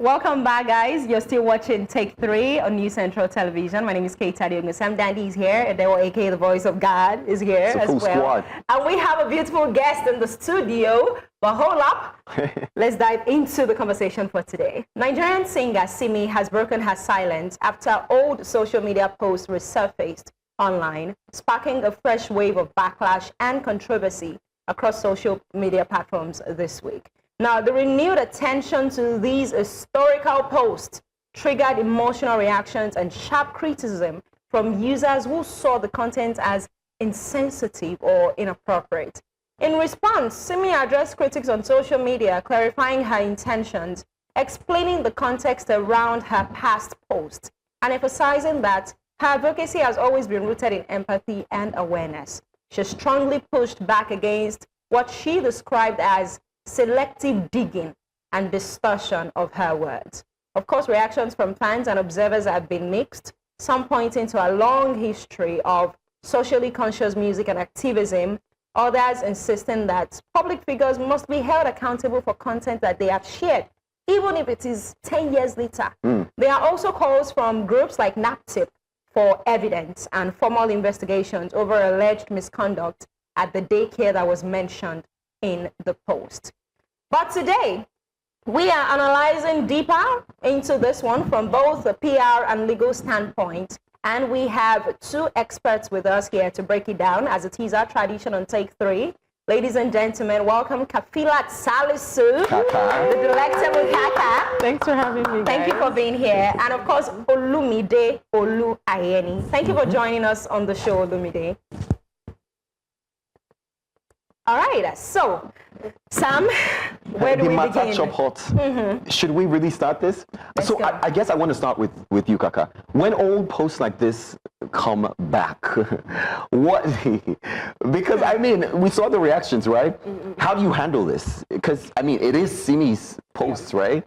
Welcome back, guys. You're still watching Take 3 on New Central Television. My name is Kate Tadiogo. Sam Dandy is here, and aka the voice of God is here as well. Squad. And we have a beautiful guest in the studio. But hold up, let's dive into the conversation for today. Nigerian singer Simi has broken her silence after old social media posts resurfaced online, sparking a fresh wave of backlash and controversy across social media platforms this week. Now, the renewed attention to these historical posts triggered emotional reactions and sharp criticism from users who saw the content as insensitive or inappropriate. In response, Simi addressed critics on social media, clarifying her intentions, explaining the context around her past posts, and emphasizing that her advocacy has always been rooted in empathy and awareness. She strongly pushed back against what she described as selective digging and distortion of her words. Of course, reactions from fans and observers have been mixed, some pointing to a long history of socially conscious music and activism, others insisting that public figures must be held accountable for content that they have shared, even if it is 10 years later. There are also calls from groups like NAPTIP for evidence and formal investigations over alleged misconduct at the daycare that was mentioned in the post. But today, we are analyzing deeper into this one from both the PR and legal standpoint, and we have two experts with us here to break it down as it is our tradition on Take 3. Ladies and gentlemen, welcome Kafilat Salisu, the delectable Kaka. Thanks for having me, guys. Thank you for being here. And of course, Olumide Olu-Ayeni. Thank you for joining us on the show, Olumide. All right, so Sam, where do we begin? Hot. Should we really start this? Let's go. I guess I want to start with you, Kaka. When old posts like this come back, what? Because I mean, we saw the reactions, right? How do you handle this? Because I mean, it is Simi's posts, right?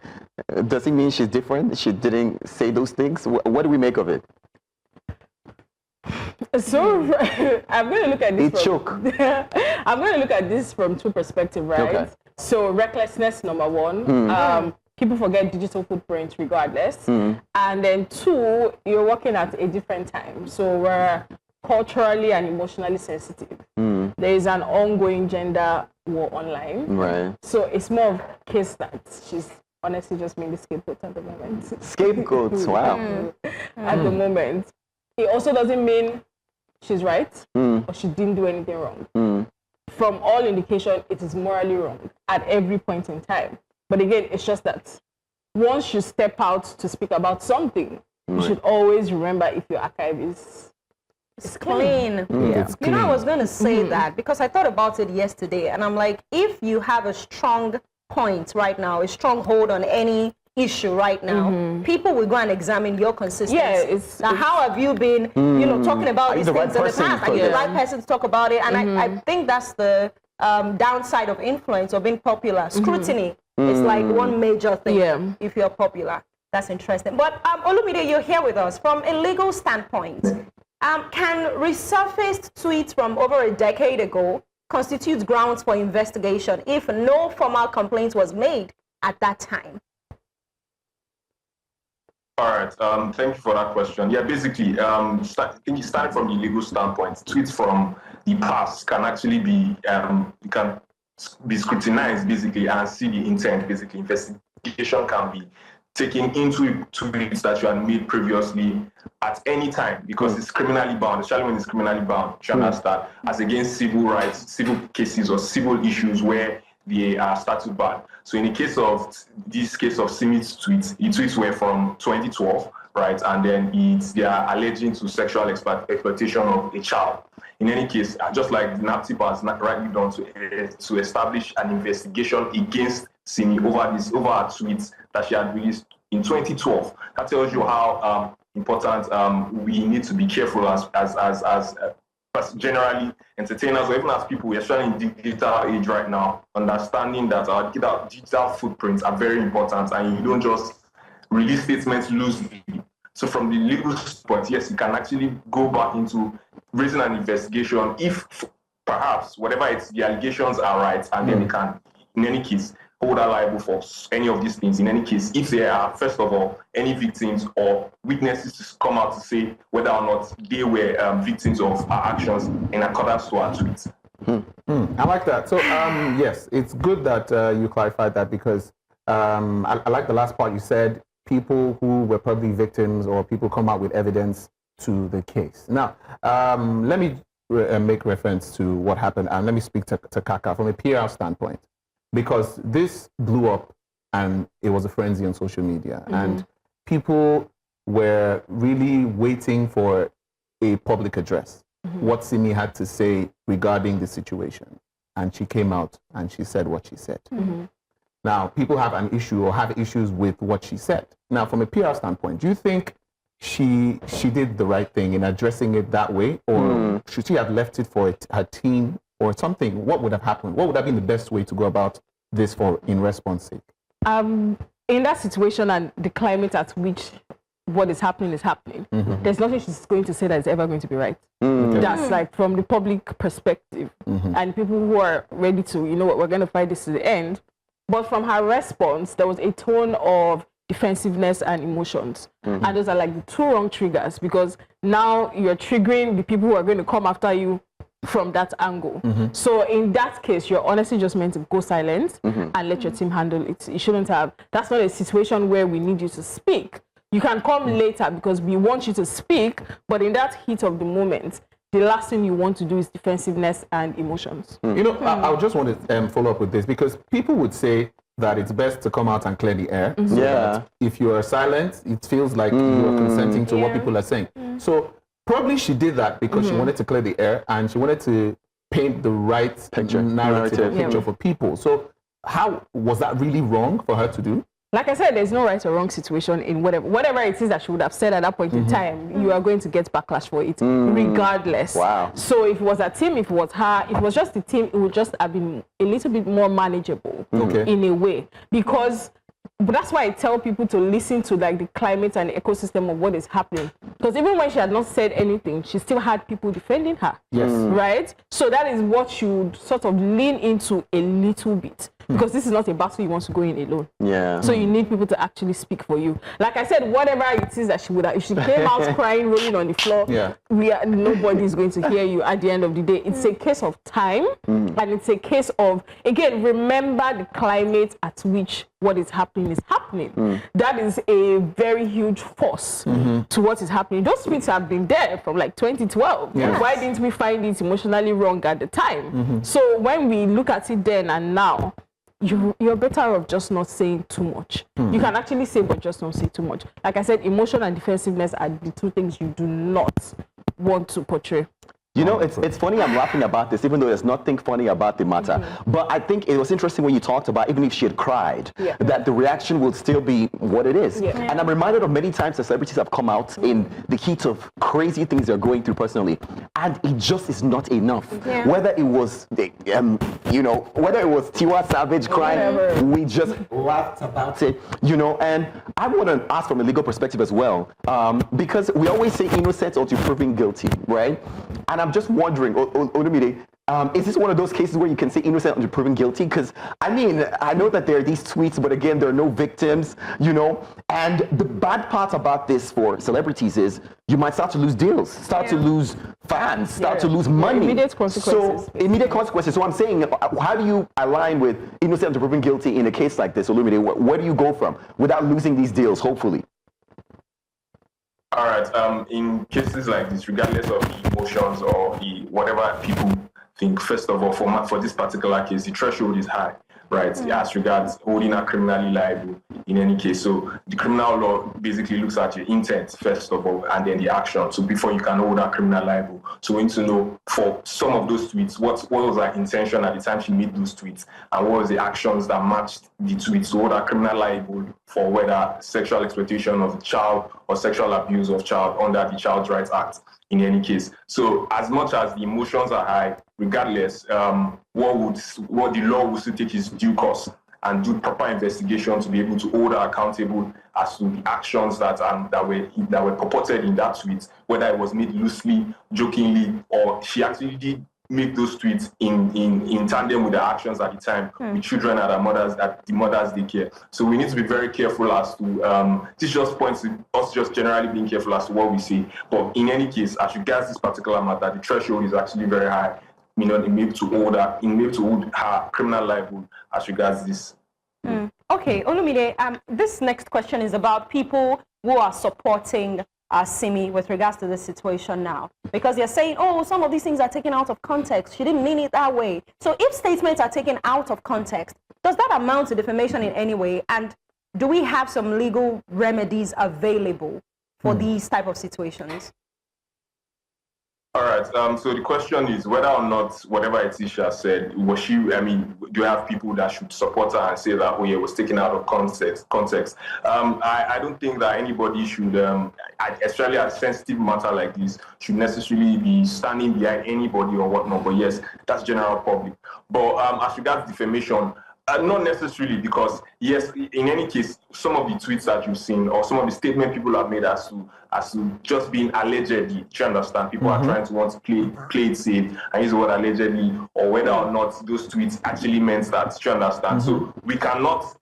Does it mean she's different? She didn't say those things. What do we make of it? So I'm going to look at this. I'm going to look at this from two perspectives, right? Okay. So recklessness, number one. People forget digital footprint regardless. And then two, you're working at a different time. So we're culturally and emotionally sensitive. There is an ongoing gender war online. Right. So it's more of a case that she's honestly just being the scapegoat at the moment. Scapegoats, wow. At the moment. It also doesn't mean she's right or she didn't do anything wrong. From all indication, it is morally wrong at every point in time. But again, it's just that once you step out to speak about something, you should always remember if your archive is clean. It's clean. You know, I was going to say that because I thought about it yesterday, and I'm like, if you have a strong point right now, a strong hold on any issue right now, people will go and examine your consistency. Yeah, now, how have you been, you know, talking about these things in the past? Are you the right person to talk about it? And I think that's the downside of influence or being popular. Scrutiny is like one major thing if you're popular. That's interesting. But Olumide, you're here with us. From a legal standpoint, can resurfaced tweets from over a decade ago constitute grounds for investigation if no formal complaint was made at that time? All right, thank you for that question. Yeah, basically, starting from the legal standpoint, tweets from the past can actually be scrutinized basically and see the intent. Basically, investigation can be taken into tweets that you had made previously at any time because it's criminally bound, especially when it's criminally bound. You understand? As against civil rights, civil cases or civil issues where they are statute banned. So in the case of this case of Simi's tweets, the tweets were from 2012, right? And then they are alleging to sexual exploitation of a child. In any case, just like the NAPTIP has rightly done to establish an investigation against Simi over her tweets that she had released in 2012. That tells you how important we need to be careful as generally entertainers or even as people, especially in the digital age right now, understanding that our digital footprints are very important and you don't just release statements loosely. So from the legal point, yes, you can actually go back into raising an investigation if perhaps whatever the allegations are right, and then you can, in any case, hold her liable for any of these things. In any case, if there are, first of all, any victims or witnesses to come out to say whether or not they were victims of her actions in accordance to her tweets. I like that. So, yes, it's good that you clarified that, because I like the last part you said, people who were probably victims or people come out with evidence to the case. Now, let me make reference to what happened, and let me speak to Kaka from a PR standpoint, because this blew up and it was a frenzy on social media, and people were really waiting for a public address, what Simi had to say regarding the situation. And she came out and she said what she said. Now, people have an issue or have issues with what she said. Now, from a PR standpoint, do you think she did the right thing in addressing it that way, or should she have left it for her team or something? What would have happened? What would have been the best way to go about this for in response sake? In that situation and the climate at which what is happening, there's nothing she's going to say that is ever going to be right. That's like from the public perspective, and people who are ready to, you know what, we're going to fight this to the end. But from her response, there was a tone of defensiveness and emotions. And those are like the two wrong triggers, because now you're triggering the people who are going to come after you from that angle. So in that case, you're honestly just meant to go silent and let your team handle it. You shouldn't have. That's not a situation where we need you to speak. You can come later because we want you to speak, but in that heat of the moment, the last thing you want to do is defensiveness and emotions. You know, I just want to follow up with this, because people would say that it's best to come out and clear the air. So that if you are silent, it feels like you are consenting to what people are saying. So probably she did that because she wanted to clear the air and she wanted to paint the right narrative picture for people. So how was that really wrong for her to do? Like I said, there's no right or wrong situation in whatever it is that she would have said at that point in time. You are going to get backlash for it, regardless. Wow. So if it was a team, if it was her, if it was just the team, it would just have been a little bit more manageable in a way. But that's why I tell people to listen to like the climate and the ecosystem of what is happening. Because even when she had not said anything, she still had people defending her. Yes. Right? So that is what you sort of lean into a little bit. Because this is not a battle you want to go in alone. Yeah. So you need people to actually speak for you. Like I said, whatever it is that she would have, if she came out crying, rolling on the floor, nobody is going to hear you at the end of the day. It's a case of time, and it's a case of, again, remember the climate at which what is happening is happening. That is a very huge force to what is happening. Those tweets have been there from like 2012. Yes. Why didn't we find it emotionally wrong at the time? So when we look at it then and now, you're better off just not saying too much. You can actually say, but just don't say too much. Like I said, emotion and defensiveness are the two things you do not want to portray. You know, it's funny I'm laughing about this, even though there's nothing funny about the matter. But I think it was interesting when you talked about, even if she had cried, that the reaction will still be what it is. And I'm reminded of many times the celebrities have come out in the heat of crazy things they're going through personally, and it just is not enough. Whether it was, you know, whether it was Tiwa Savage crying, we just laughed about it, you know. And I want to ask from a legal perspective as well, because we always say innocent until proven guilty, right? And I'm just wondering, Olumide, is this one of those cases where you can say innocent until proven guilty? Because, I mean, I know that there are these tweets, but again, there are no victims, you know? And the bad part about this for celebrities is you might start to lose deals, start to lose fans, start to lose money. Immediate consequences. So, immediate consequences. So I'm saying, how do you align with innocent until proven guilty in a case like this, Olumide? Where do you go from without losing these deals, hopefully? All right. In cases like this, regardless of the emotions or the whatever people think, first of all, for this particular case, the threshold is high, right? As regards holding a criminally liable in any case. So the criminal law basically looks at your intent, first of all, and then the action. So before you can hold a criminal liable. So we need to know for some of those tweets, what was her intention at the time she made those tweets, and what was the actions that matched the tweets to hold a criminal liable for whether sexual exploitation of the child or sexual abuse of child under the Child Rights Act in any case. So as much as the emotions are high, regardless, what the law will still take is due course and do proper investigation to be able to hold her accountable as to the actions that were purported in that tweet, whether it was made loosely, jokingly, or she actually did make those tweets in tandem with their actions at the time with children at the mother's daycare. So we need to be very careful as to this just points to us just generally being careful as to what we say. But in any case, as regards this particular matter, the threshold is actually very high. You know, it may to hold her criminal liability as regards this. Okay, Olumide, this next question is about people who are supporting Simi with regards to the situation now. Because they're saying, oh, some of these things are taken out of context. She didn't mean it that way. So if statements are taken out of context, does that amount to defamation in any way? And do we have some legal remedies available for these type of situations? All right. So the question is whether or not whatever it is she has said, do you have people that should support her and say that, oh, yeah, it was taken out of context? I don't think that anybody should, especially a sensitive matter like this, should necessarily be standing behind anybody or whatnot. But yes, that's general public. But as regards defamation, not necessarily, because yes, in any case, some of the tweets that you've seen or some of the statements people have made as to just being allegedly, do you understand? People are trying to want to play it safe and use the word allegedly, or whether or not those tweets actually meant that, do you understand? So we cannot,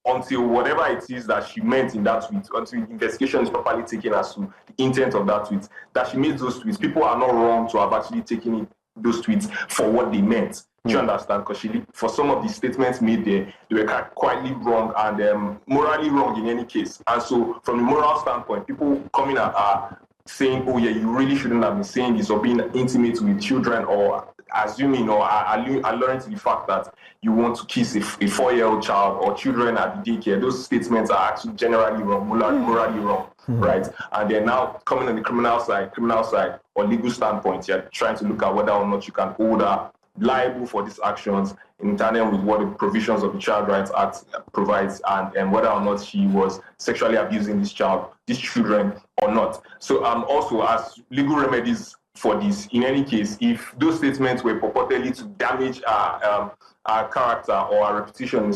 until whatever it is that she meant in that tweet, until investigation is properly taken as to the intent of that tweet, that she made those tweets, people are not wrong to have actually taken those tweets for what they meant. Do you understand? Because for some of the statements made there, they were quietly wrong and morally wrong in any case. And so, from the moral standpoint, people coming at her saying, "Oh yeah, you really shouldn't have been saying this," or being intimate with children, or assuming or alluring to the fact that you want to kiss a 4-year-old child or children at the daycare. Those statements are actually generally wrong, morally wrong, right? And they're now coming on the criminal side or legal standpoint. You're trying to look at whether or not you can hold her liable for these actions in tandem with what the provisions of the Child Rights Act provides, and whether or not she was sexually abusing these children or not. So also as legal remedies for this, in any case, if those statements were purportedly to damage our character or our reputation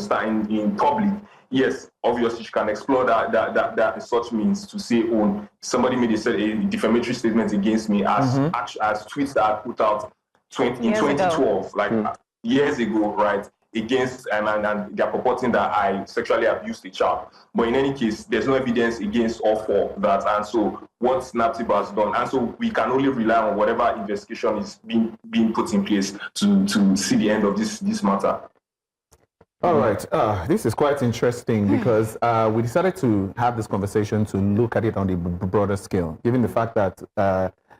in public, yes, obviously she can explore that such means to say, oh, somebody made a defamatory statement against me as tweets that I put out in 2012, years ago, right, against, and they're purporting that I sexually abused a child. But in any case, there's no evidence against or for that. And so what Snaptip has done, and so we can only rely on whatever investigation is being put in place to see the end of this matter. All right. This is quite interesting because we decided to have this conversation to look at it on the broader scale, given the fact that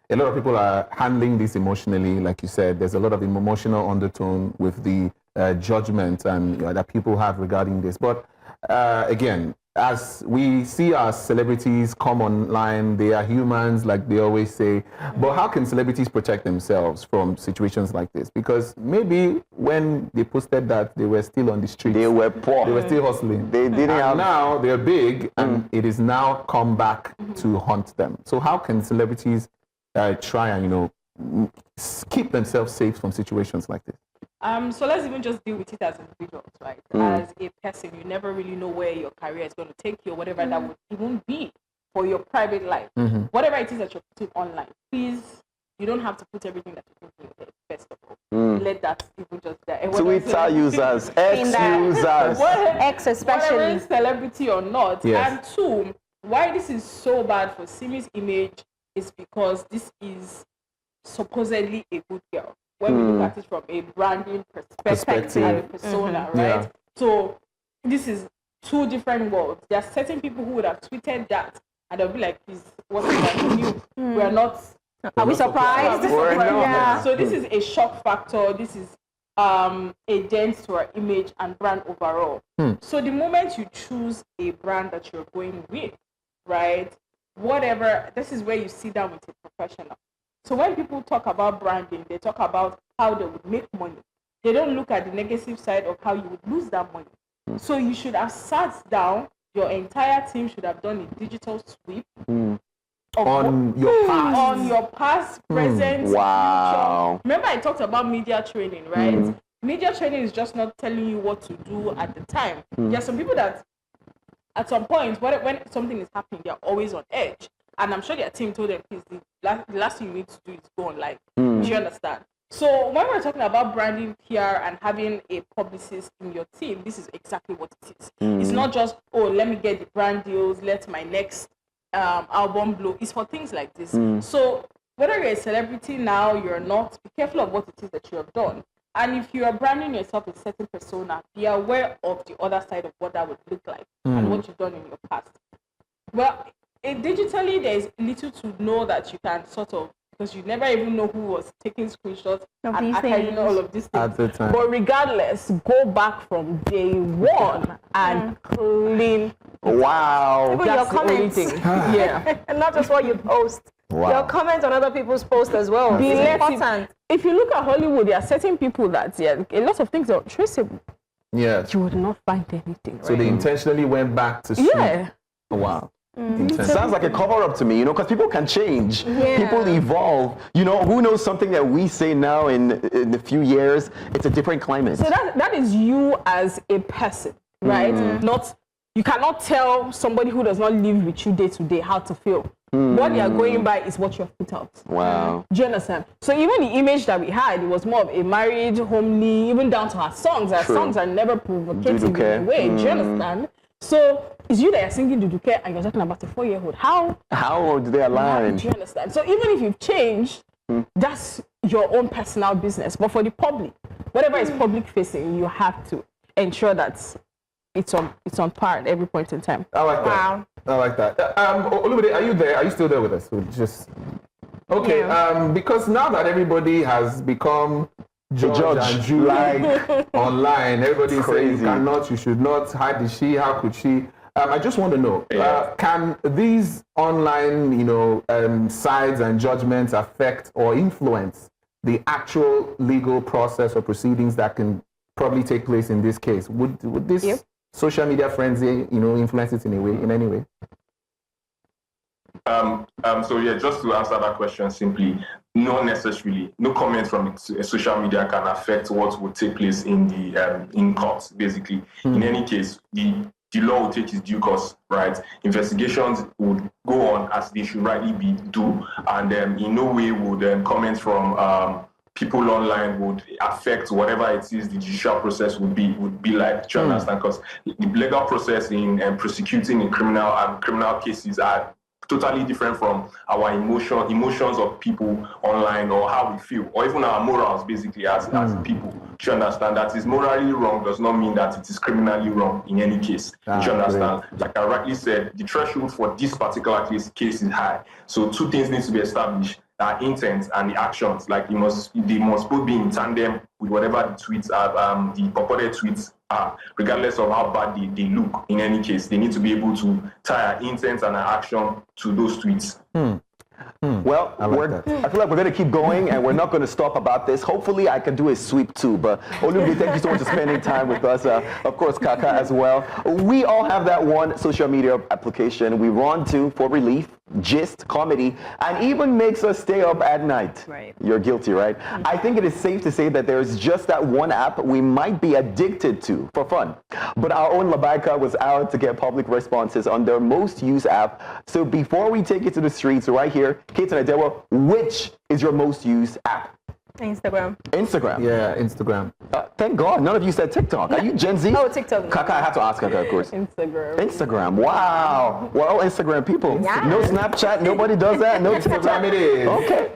a lot of people are handling this emotionally. Like you said, there's a lot of emotional undertone with the judgment and that people have regarding this. But again, as we see our celebrities come online, they are humans, like they always say. But how can celebrities protect themselves from situations like this? Because maybe when they posted that, they were still on the street. They were poor. They were still hustling. They didn't have... Now they're big, and it is now come back to haunt them. So how can celebrities try and, keep themselves safe from situations like this? So let's even just deal with it as individuals, right? As a person, you never really know where your career is going to take you, or whatever that would even be for your private life. Whatever it is that you're putting online, please, you don't have to put everything that you're putting there, first of all. Let that even just there. Twitter users, ex-users. Ex especially. Whether celebrity or not. Yes. And two, why this is so bad for Simi's image is because this is supposedly a good girl. When we look at it from a branding perspective and a persona, right? Yeah. So this is two different worlds. There are certain people who would have tweeted that and they'll be like, please, what's that new? We're not... Are we surprised? Yeah. So this is a shock factor. This is a dent to our image and brand overall. So the moment you choose a brand that you're going with, right? Whatever, this is where you sit down with a professional. So when people talk about branding, they talk about how they would make money. They don't look at the negative side of how you would lose that money. So you should have sat down, your entire team should have done a digital sweep on your past, present, wow. future. Remember I talked about media training, right? Media training is just not telling you what to do at the time. There are some people that at some point, when something is happening, they're always on edge. And I'm sure their team told them, please, the last thing you need to do is go online. Do you understand? So when we're talking about branding, PR, and having a publicist in your team, this is exactly what it is. It's not just, oh, let me get the brand deals, let my next album blow. It's for things like this. So whether you're a celebrity now, you're not, be careful of what it is that you have done. And if you are branding yourself a certain persona, be aware of the other side of what that would look like and what you've done in your past. Well, digitally, there's little to know that you can sort of, because you never even know who was taking screenshots and archiving all of these things. At the time. But regardless, go back from day one and clean. Wow. Even That's your the only comments. thing. Yeah. And not just what you post. Wow. Your comments on other people's posts as well. It's important. If you look at Hollywood, there are certain people that, a lot of things are traceable. Yes. You would not find anything. So they intentionally went back to see. Yeah. Wow. Sounds like a cover-up to me, because people can change. People evolve. Who knows something that we say now in a few years, it's a different climate. So that is you as a person, right? You cannot tell somebody who does not live with you day to day how to feel. What they are going by is what you have put out. Wow. Do you understand? So even the image that we had, it was more of a married, homely, even down to our songs. Our songs are never provocative in a way. Do you understand? So it's you that are singing Duduke and you're talking about a 4-year-old. How do they align? do you understand? So even if you've changed, that's your own personal business. But for the public, whatever is public facing, you have to ensure that it's on par at every point in time. I like that. Wow. I like that. Olumide, are you there? Are you still there with us? Okay. Yeah. Because now that everybody has become judge and jury online, everybody says you should not, how did she, how could she? I just want to know, can these online, sides and judgments affect or influence the actual legal process or proceedings that can probably take place in this case? Would this social media frenzy, influence it in any way? Just to answer that question simply, not necessarily. No comment from social media can affect what would take place in the in court. Basically, in any case, the law will take its due course, right? Investigations would go on as they should rightly be do, and in no way would comments from people online would affect whatever it is the judicial process would be like. Do you understand? Because the legal process in prosecuting in criminal cases are totally different from our emotions of people online, or how we feel, or even our morals, basically, as people. Do you understand? That is morally wrong does not mean that it is criminally wrong in any case. Do you understand? Great. Like I rightly said, the threshold for this particular case is high. So two things need to be established: our intent and the actions. Like they must both be in tandem with whatever the tweets are, the purported tweets are, regardless of how bad they look. In any case, they need to be able to tie our intent and our action to those tweets. Well, I feel like we're going to keep going, and we're not going to stop about this. Hopefully, I can do a sweep too. But Olumide, thank you so much for spending time with us. Of course, Kaka as well. We all have that one social media application we run to for relief, gist, comedy, and even makes us stay up at night. Right. You're guilty, right? I think it is safe to say that there's just that one app we might be addicted to for fun. But our own Labaika was out to get public responses on their most used app. So before we take it to the streets right here, Kate and Adewa, which is your most used app? Instagram. Yeah, Instagram. Thank God, none of you said TikTok. Are you Gen Z? Oh, TikTok. Kaka, I have to ask Kaka, of course. Instagram. Wow. We're all Instagram people. Yeah. No Snapchat, nobody does that. No Instagram it is. Okay.